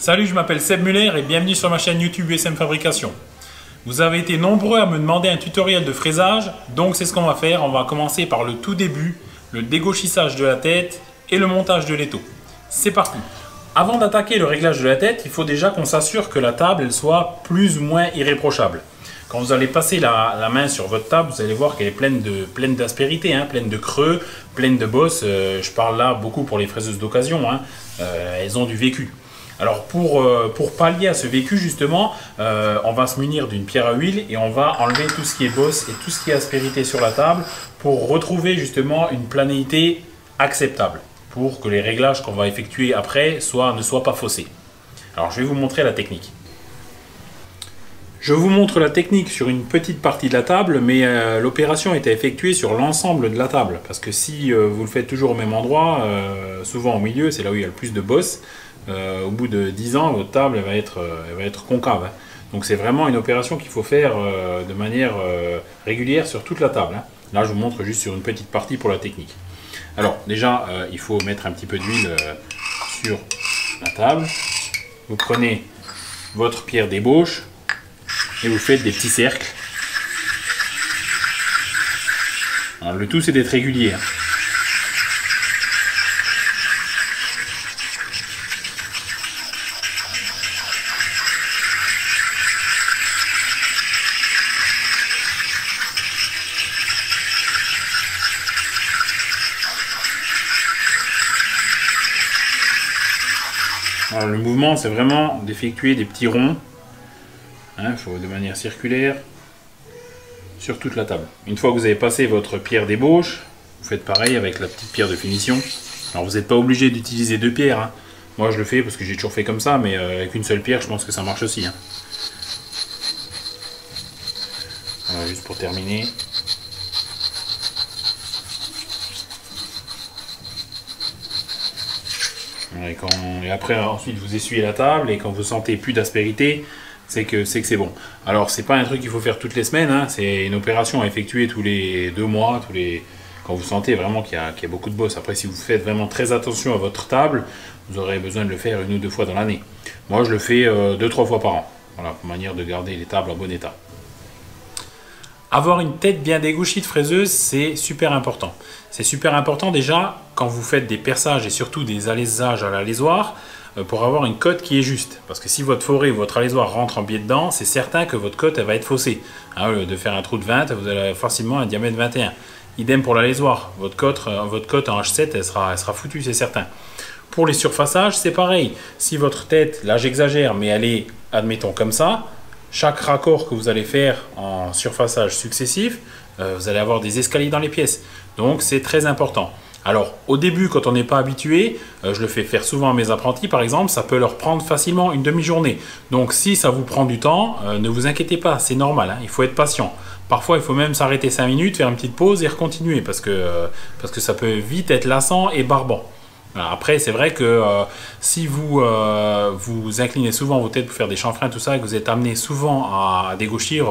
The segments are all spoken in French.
Salut, je m'appelle Seb Muller et bienvenue sur ma chaîne YouTube USM Fabrication. Vous avez été nombreux à me demander un tutoriel de fraisage, donc c'est ce qu'on va faire. On va commencer par le tout début, le dégauchissage de la tête et le montage de l'étau. C'est parti. Avant d'attaquer le réglage de la tête, il faut déjà qu'on s'assure que la table elle soit plus ou moins irréprochable. Quand vous allez passer la main sur votre table, vous allez voir qu'elle est pleine d'aspérité, pleine de creux, pleine de bosses. Je parle là beaucoup pour les fraiseuses d'occasion, elles ont du vécu. Alors pour pallier à ce vécu justement, on va se munir d'une pierre à huile et on va enlever tout ce qui est bosse et tout ce qui est aspérité sur la table pour retrouver justement une planéité acceptable pour que les réglages qu'on va effectuer après ne soient pas faussés. Alors je vais vous montrer la technique. Je vous montre la technique sur une petite partie de la table, mais l'opération est à effectuer sur l'ensemble de la table. Parce que si vous le faites toujours au même endroit, souvent au milieu, c'est là où il y a le plus de bosse, au bout de 10 ans, votre table elle va être concave. Donc c'est vraiment une opération qu'il faut faire de manière régulière sur toute la table. Là, je vous montre juste sur une petite partie pour la technique. Alors déjà, il faut mettre un petit peu d'huile sur la table. Vous prenez votre pierre d'ébauche et vous faites des petits cercles. Alors, le tout c'est d'être régulier. Alors, le mouvement c'est vraiment d'effectuer des petits ronds. Faut de manière circulaire sur toute la table. Une fois que vous avez passé votre pierre d'ébauche, vous faites pareil avec la petite pierre de finition. Alors vous n'êtes pas obligé d'utiliser deux pierres. Moi je le fais parce que j'ai toujours fait comme ça, mais avec une seule pierre je pense que ça marche aussi. Voilà, juste pour terminer. Et après ensuite vous essuyez la table et quand vous sentez plus d'aspérité, c'est que c'est bon. Alors c'est pas un truc qu'il faut faire toutes les semaines, c'est une opération à effectuer tous les 2 mois, quand vous sentez vraiment qu'il y a beaucoup de bosse. Après si vous faites vraiment très attention à votre table, vous aurez besoin de le faire 1 ou 2 fois dans l'année. Moi je le fais 2-3 fois par an, voilà, pour manière de garder les tables en bon état. Avoir une tête bien dégauchie de fraiseuse, c'est super important. C'est super important déjà quand vous faites des perçages et surtout des alaisages à l'alésoir, pour avoir une cote qui est juste. Parce que si votre forêt ou votre alaisoir rentre en biais dedans, c'est certain que votre cote elle va être faussée. Au lieu de faire un trou de 20, vous avez facilement un diamètre 21. Idem pour l'alaisoir. Votre cote en H7, elle sera foutue, c'est certain. Pour les surfaçages, c'est pareil. Si votre tête, là j'exagère, mais elle est, admettons comme ça, chaque raccord que vous allez faire en surfaçage successif, vous allez avoir des escaliers dans les pièces. Donc c'est très important. Alors au début quand on n'est pas habitué, je le fais faire souvent à mes apprentis par exemple, ça peut leur prendre facilement une demi-journée. Donc si ça vous prend du temps, ne vous inquiétez pas, c'est normal, il faut être patient. Parfois il faut même s'arrêter 5 minutes, faire une petite pause et recontinuer parce que ça peut vite être lassant et barbant. Alors, après c'est vrai que si vous inclinez souvent vos têtes pour faire des chanfreins, tout ça, et que vous êtes amené souvent à dégauchir,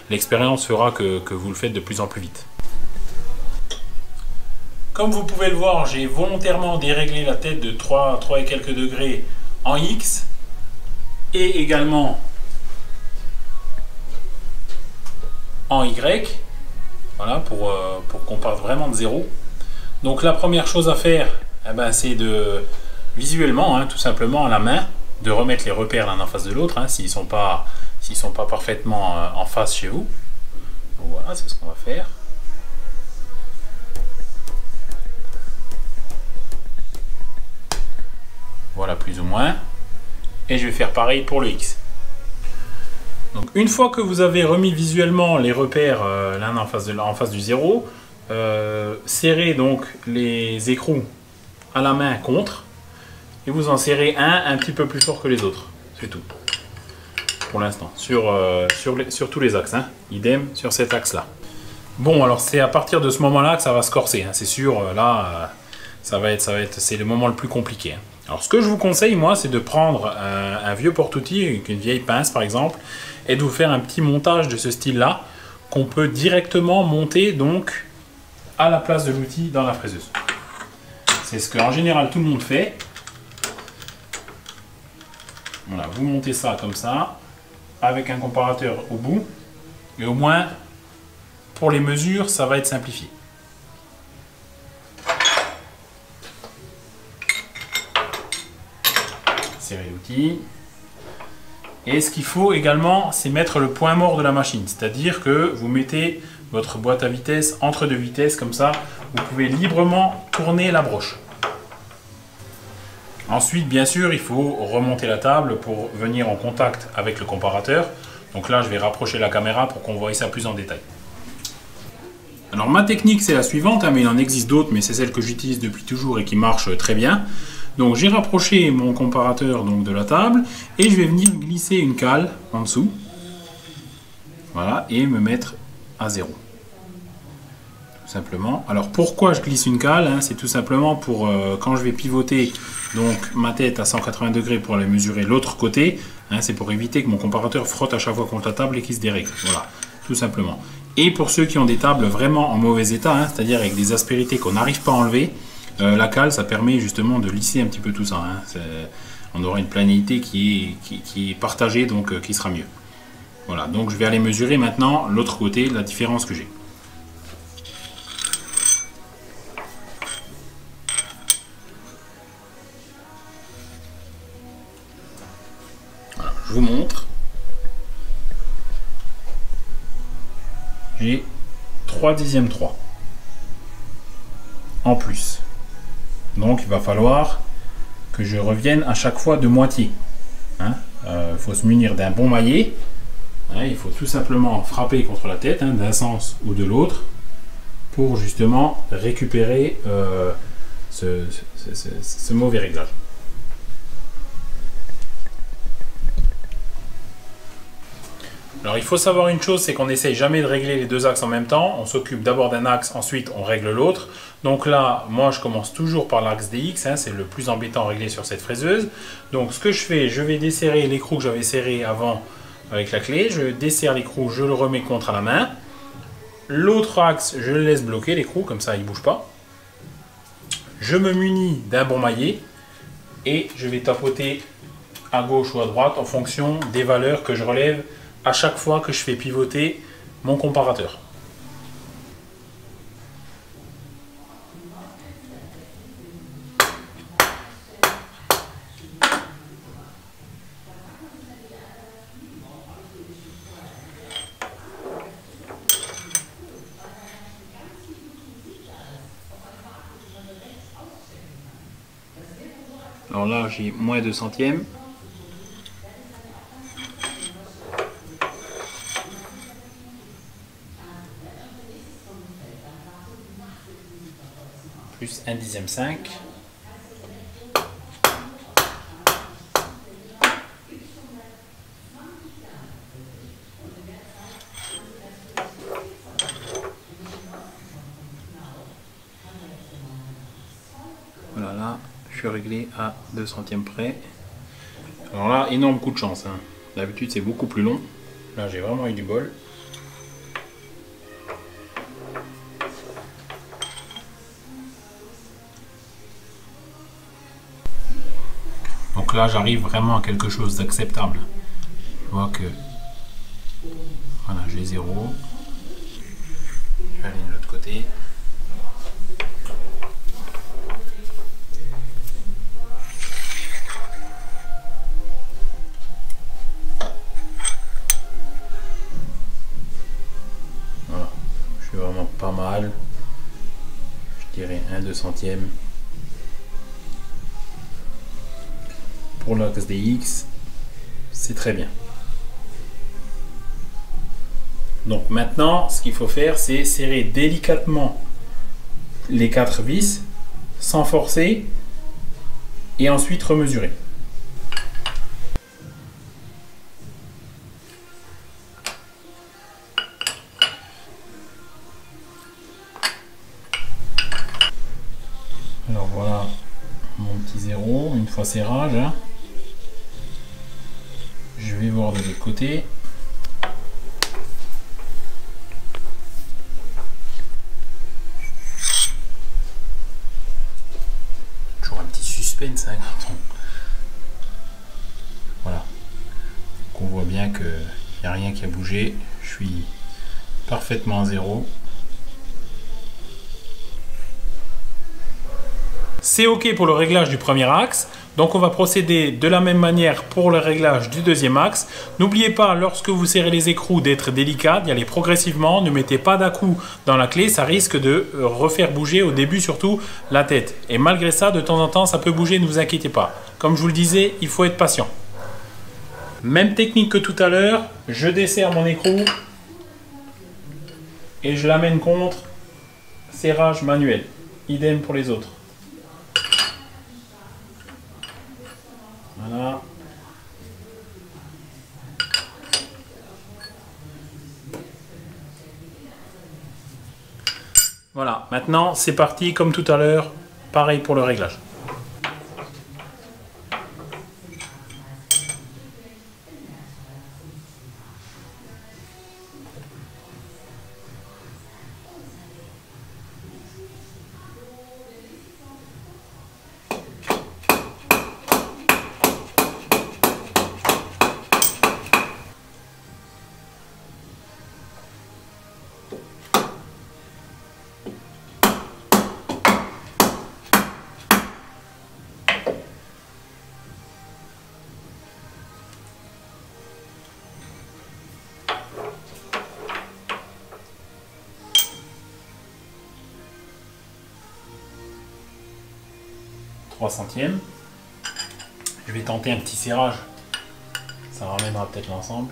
l'expérience fera que vous le faites de plus en plus vite. Comme vous pouvez le voir, j'ai volontairement déréglé la tête de 3 et quelques degrés en X et également en Y, voilà, pour qu'on parte vraiment de zéro. Donc la première chose à faire, c'est de visuellement, tout simplement à la main, de remettre les repères l'un en face de l'autre, s'ils sont pas parfaitement en face chez vous. Donc voilà, c'est ce qu'on va faire. Voilà, plus ou moins. Et je vais faire pareil pour le X. Donc une fois que vous avez remis visuellement les repères l'un en face du zéro, serrez donc les écrous à la main contre et vous en serrez un petit peu plus fort que les autres. C'est tout. Pour l'instant. Sur tous les axes. Idem sur cet axe-là. Bon, alors c'est à partir de ce moment-là que ça va se corser. C'est sûr, là, c'est le moment le plus compliqué. Alors ce que je vous conseille moi c'est de prendre un vieux porte-outil, une vieille pince par exemple, et de vous faire un petit montage de ce style là qu'on peut directement monter donc à la place de l'outil dans la fraiseuse. C'est ce qu'en général tout le monde fait. Voilà, vous montez ça comme ça, avec un comparateur au bout, et au moins, pour les mesures, ça va être simplifié. Serrer l'outil. Et ce qu'il faut également, c'est mettre le point mort de la machine. C'est-à-dire que vous mettez votre boîte à vitesse entre deux vitesses, comme ça, vous pouvez librement tourner la broche. Ensuite, bien sûr, il faut remonter la table pour venir en contact avec le comparateur. Donc là, je vais rapprocher la caméra pour qu'on voie ça plus en détail. Alors ma technique, c'est la suivante, mais il en existe d'autres, mais c'est celle que j'utilise depuis toujours et qui marche très bien. Donc j'ai rapproché mon comparateur donc, de la table et je vais venir glisser une cale en dessous. Voilà, et me mettre à 0. Tout simplement. Alors pourquoi je glisse une cale, hein, c'est tout simplement pour quand je vais pivoter donc, ma tête à 180 degrés pour aller mesurer l'autre côté, hein, c'est pour éviter que mon comparateur frotte à chaque fois contre la table et qu'il se dérègle. Voilà, tout simplement. Et pour ceux qui ont des tables vraiment en mauvais état, hein, c'est-à-dire avec des aspérités qu'on n'arrive pas à enlever, la cale, ça permet justement de lisser un petit peu tout ça. Hein. On aura une planéité qui est partagée, donc qui sera mieux. Voilà, donc je vais aller mesurer maintenant l'autre côté, la différence que j'ai. Voilà, je vous montre. J'ai 3/10 en plus. Donc il va falloir que je revienne à chaque fois de moitié. Hein, faut se munir d'un bon maillet. Hein, il faut tout simplement frapper contre la tête, hein, d'un sens ou de l'autre, pour justement récupérer ce mauvais réglage. Alors il faut savoir une chose, c'est qu'on n'essaye jamais de régler les deux axes en même temps. On s'occupe d'abord d'un axe, ensuite on règle l'autre. Donc là, moi je commence toujours par l'axe DX, hein, c'est le plus embêtant à régler sur cette fraiseuse. Donc ce que je fais, je vais desserrer l'écrou que j'avais serré avant avec la clé. Je desserre l'écrou, je le remets contre la main. L'autre axe, je le laisse bloquer l'écrou, comme ça il ne bouge pas. Je me munis d'un bon maillet et je vais tapoter à gauche ou à droite en fonction des valeurs que je relève à chaque fois que je fais pivoter mon comparateur. Alors là, j'ai moins 2 centièmes. Plus 1/10,5. Voilà, là, je suis réglé à 2 centièmes près. Alors là, énorme coup de chance. Hein. D'habitude, c'est beaucoup plus long. Là, j'ai vraiment eu du bol. Donc là, j'arrive vraiment à quelque chose d'acceptable. Je vois que voilà, j'ai 0. Je vais aller de l'autre côté. Voilà, je suis vraiment pas mal. Je dirais 1/2 centième. Pour l'axe DX, c'est très bien. Donc maintenant, ce qu'il faut faire, c'est serrer délicatement les 4 vis, sans forcer, et ensuite remesurer. Alors voilà mon petit 0, une fois serrage. Hein. Je vais voir de l'autre côté. Toujours un petit suspense, hein, quand on... Voilà. voit bien qu'il n'y a rien qui a bougé. Je suis parfaitement à zéro. C'est OK pour le réglage du premier axe. Donc on va procéder de la même manière pour le réglage du deuxième axe. N'oubliez pas, lorsque vous serrez les écrous, d'être délicat, d'y aller progressivement. Ne mettez pas d'à-coup dans la clé, ça risque de refaire bouger au début surtout la tête. Et malgré ça, de temps en temps, ça peut bouger, ne vous inquiétez pas. Comme je vous le disais, il faut être patient. Même technique que tout à l'heure, je desserre mon écrou et je l'amène contre serrage manuel. Idem pour les autres. Voilà. Voilà, maintenant c'est parti comme tout à l'heure, pareil pour le réglage. Centièmes. Je vais tenter un petit serrage, ça ramènera peut-être l'ensemble.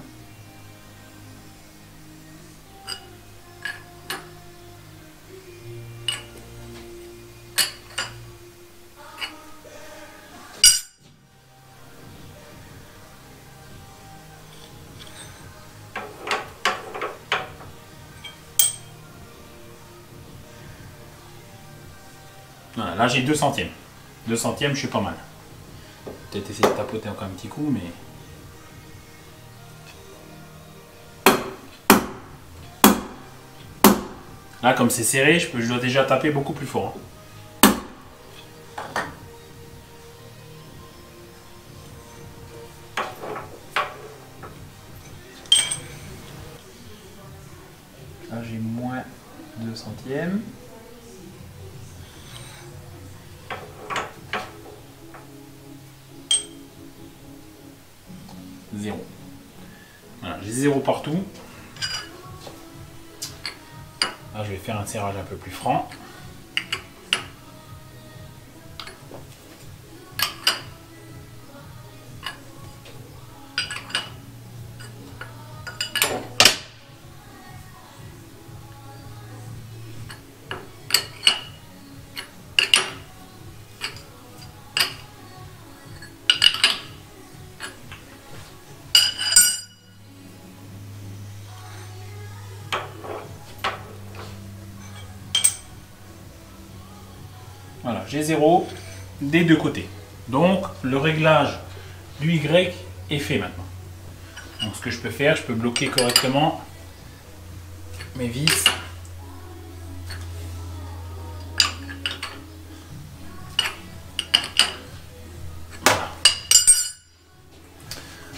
Voilà, là j'ai 2 centièmes. 2 centièmes, je suis pas mal. Peut-être essayer de tapoter encore un petit coup, mais... Là, comme c'est serré, je dois déjà taper beaucoup plus fort. Là, j'ai moins 2 centièmes. Zéro. Voilà, j'ai 0 partout. Là, je vais faire un serrage un peu plus franc. Voilà, j'ai 0 des deux côtés. Donc, le réglage du Y est fait maintenant. Donc, ce que je peux faire, je peux bloquer correctement mes vis. Voilà.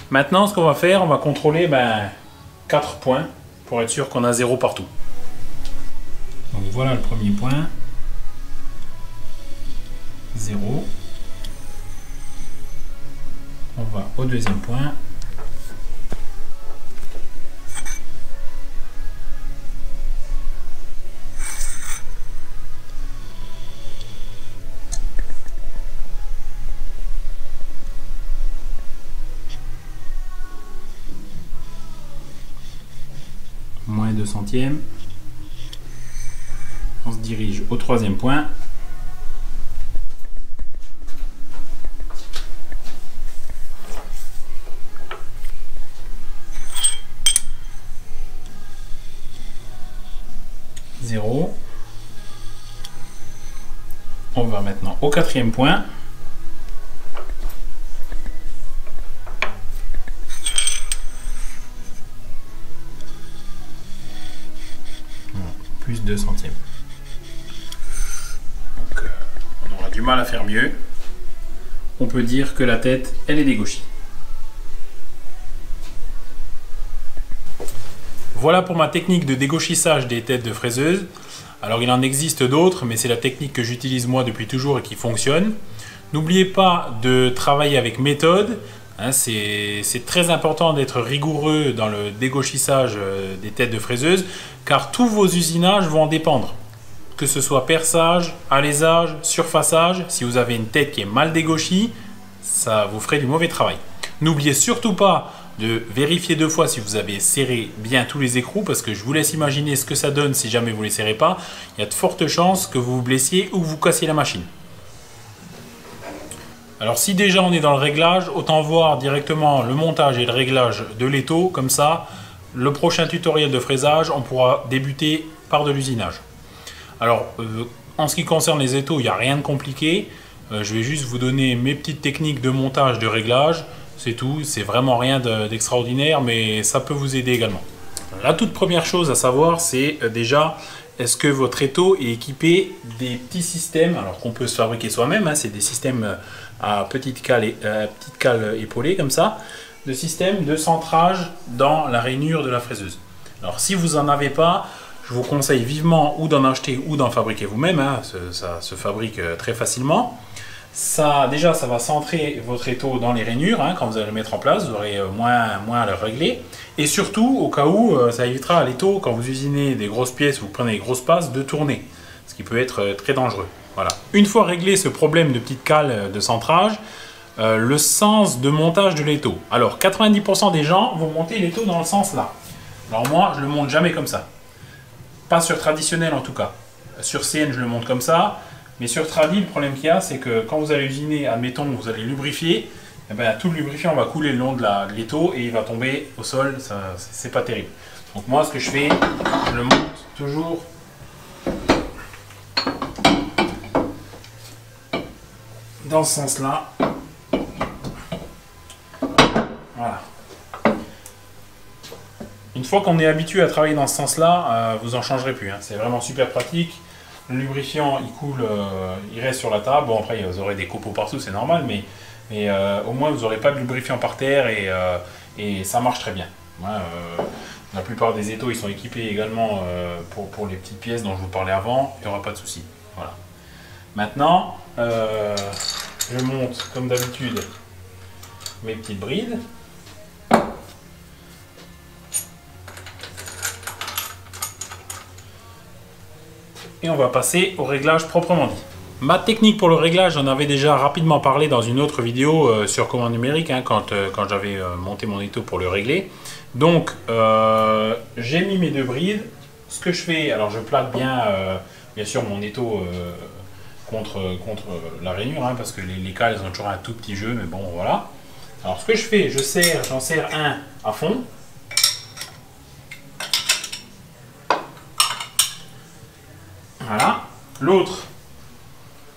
Maintenant, ce qu'on va faire, on va contrôler 4 points pour être sûr qu'on a 0 partout. Donc, voilà le premier point. 0. On va au deuxième point. Moins 2 centièmes. On se dirige au troisième point. On va maintenant au quatrième point. Voilà, plus 2 centièmes. Donc, on aura du mal à faire mieux. On peut dire que la tête, elle est dégauchée. Voilà pour ma technique de dégauchissage des têtes de fraiseuse. Alors il en existe d'autres, mais c'est la technique que j'utilise moi depuis toujours et qui fonctionne. N'oubliez pas de travailler avec méthode. Hein, c'est très important d'être rigoureux dans le dégauchissage des têtes de fraiseuse, car tous vos usinages vont en dépendre. Que ce soit perçage, alésage, surfaçage, si vous avez une tête qui est mal dégauchie, ça vous ferait du mauvais travail. N'oubliez surtout pas de vérifier 2 fois si vous avez serré bien tous les écrous, parce que je vous laisse imaginer ce que ça donne si jamais vous ne les serrez pas. Il y a de fortes chances que vous vous blessiez ou que vous cassiez la machine. Alors si déjà on est dans le réglage, autant voir directement le montage et le réglage de l'étau, comme ça, le prochain tutoriel de fraisage, on pourra débuter par de l'usinage. Alors, en ce qui concerne les étaux, il n'y a rien de compliqué. Je vais juste vous donner mes petites techniques de montage, de réglage. C'est tout, c'est vraiment rien d'extraordinaire, mais ça peut vous aider également. La toute première chose à savoir, c'est déjà, est-ce que votre étau est équipé des petits systèmes, alors qu'on peut se fabriquer soi-même, hein, c'est des systèmes à petite cale épaulée comme ça, de système de centrage dans la rainure de la fraiseuse. Alors si vous n'en avez pas, je vous conseille vivement ou d'en acheter ou d'en fabriquer vous-même, hein, ça se fabrique très facilement. Déjà, ça va centrer votre étau dans les rainures, hein, quand vous allez le mettre en place, vous aurez moins à le régler. Et surtout, au cas où, ça évitera à l'étau, quand vous usinez des grosses pièces ou vous prenez des grosses passes, de tourner, ce qui peut être très dangereux. Voilà. Une fois réglé ce problème de petite cale de centrage, le sens de montage de l'étau. Alors, 90% des gens vont monter l'étau dans le sens là. Alors moi, je ne le monte jamais comme ça. Pas sur traditionnel en tout cas. Sur CN, je le monte comme ça. Mais sur Tradi, le problème qu'il y a, c'est que quand vous allez usiner, admettons, vous allez lubrifier, eh ben, tout le lubrifiant va couler le long de l'étau et il va tomber au sol, c'est pas terrible. Donc moi, ce que je fais, je le monte toujours dans ce sens-là. Voilà. Une fois qu'on est habitué à travailler dans ce sens-là, vous en changerez plus, hein. C'est vraiment super pratique. Le lubrifiant, il coule, il reste sur la table. Bon, après, vous aurez des copeaux partout, c'est normal, mais au moins, vous n'aurez pas de lubrifiant par terre et ça marche très bien. Ouais, la plupart des étaux, ils sont équipés également pour les petites pièces dont je vous parlais avant. Il n'y aura pas de souci. Voilà. Maintenant, je monte, comme d'habitude, mes petites brides. Et on va passer au réglage proprement dit. Ma technique pour le réglage, j'en avais déjà rapidement parlé dans une autre vidéo sur commande numérique, hein, quand j'avais monté mon étau pour le régler. Donc, j'ai mis mes 2 brides. Ce que je fais, alors je plaque bien sûr mon étau contre la rainure, hein, parce que les cales ont toujours un tout petit jeu, mais bon, voilà. Alors, ce que je fais, j'en serre un à fond. Voilà. L'autre,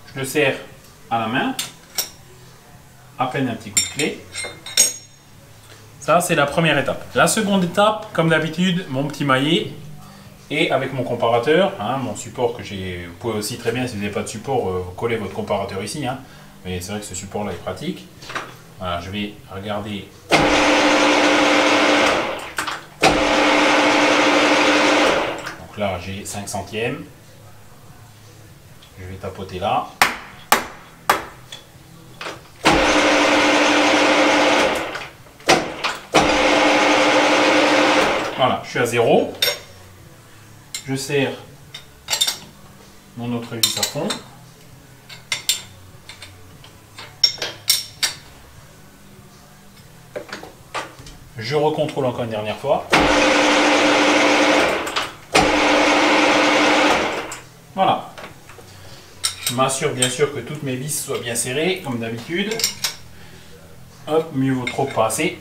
je le serre à la main, à peine un petit coup de clé. Ça, c'est la première étape. La seconde étape, comme d'habitude, mon petit maillet et avec mon comparateur, hein, mon support que j'ai. Vous pouvez aussi très bien, si vous n'avez pas de support, coller votre comparateur ici. Hein, mais c'est vrai que ce support-là est pratique. Voilà, je vais regarder. Donc là, j'ai 5 centièmes. Je vais tapoter là. Voilà, je suis à 0. Je serre mon autre vis à fond. Je recontrôle encore une dernière fois. Voilà. Je m'assure bien sûr que toutes mes vis soient bien serrées, comme d'habitude. Hop, mieux vaut trop que pas assez.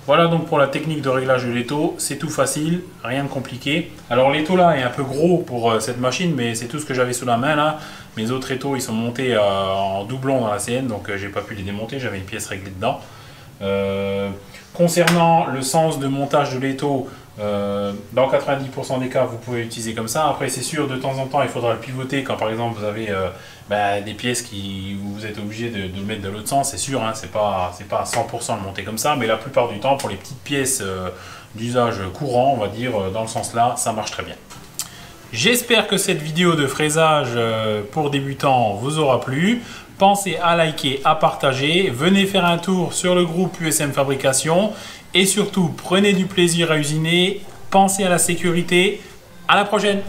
Voilà donc pour la technique de réglage de l'étau, c'est tout facile, rien de compliqué. Alors l'étau là est un peu gros pour cette machine, mais c'est tout ce que j'avais sous la main là. Mes autres étaux ils sont montés en doublon dans la CN, donc j'ai pas pu les démonter, j'avais une pièce réglée dedans. Concernant le sens de montage de l'étau, dans 90% des cas vous pouvez l'utiliser comme ça. Après c'est sûr, de temps en temps il faudra le pivoter quand par exemple vous avez des pièces où vous êtes obligé de le mettre de l'autre sens, c'est sûr, hein, c'est pas à 100% le monter comme ça, mais la plupart du temps pour les petites pièces d'usage courant, on va dire, dans le sens là, ça marche très bien. J'espère que cette vidéo de fraisage pour débutants vous aura plu. Pensez à liker, à partager. Venez faire un tour sur le groupe USM Fabrication. Et surtout, prenez du plaisir à usiner. Pensez à la sécurité. À la prochaine!